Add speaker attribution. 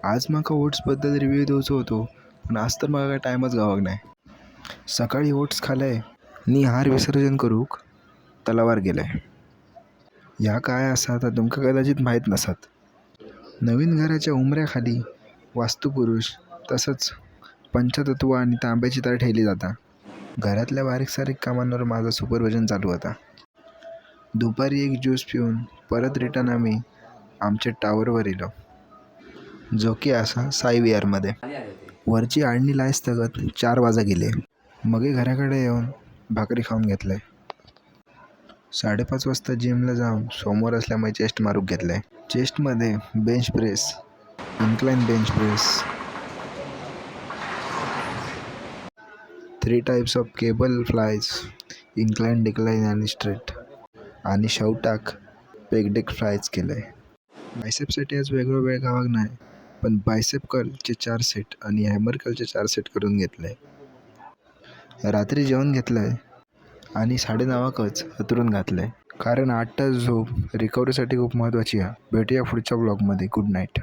Speaker 1: आज म्हाका ओट्सबद्दल रिव्ह्यू दिवचो होतो, पण आज तर म्हाका काय टायमच गावक नाय. सकाळी ओट्स खाले नी हार विसर्जन करूक तलावार गेले. ह्या काय आसा ता तुमका कदाचित माहीत नसात. नवीन घराच्या उंबऱ्याखाली वास्तुपुरुष तसंच पंचतत्व आणि तांब्याची तार ठेवली जाता. घरातल्या बारीक सारीक कामांवर माझं सुपरविजन चालू होता. दुपारी एक ज्यूस पिऊन परत रिटर्न आम्ही आमच्या टावरवर इलो, जो की असा साई विहारमध्ये. वरची आडणी लायस्तगत 4 वाजा गेले. मगे घराकडे येऊन भाकरी खाऊन घेतलंय. 5:30 वाजता जिमला जाऊन समोर असल्यामुळे चेस्ट मारूक घेतलंय. चेस्टमध्ये bench press, incline bench press, 3 types of cable flies, incline, decline आणि स्ट्रेट, आणि शेवटाक पेग डेक फ्लायज केलंय. बायसेपसाठी आज वेगळा वेळ गावक नाय, पण बायसेप कर्लचे 4 सेट आणि हॅमर कर्लचे 4 सेट करून घेतलंय. रात्री जेवण घेतलंय आणि 9:30कच अंथरूण घातलंय, कारण 8 तास झोप रिकव्हरीसाठी खूप महत्त्वाची आहे. भेटूया पुढच्या ब्लॉगमध्ये. Good night.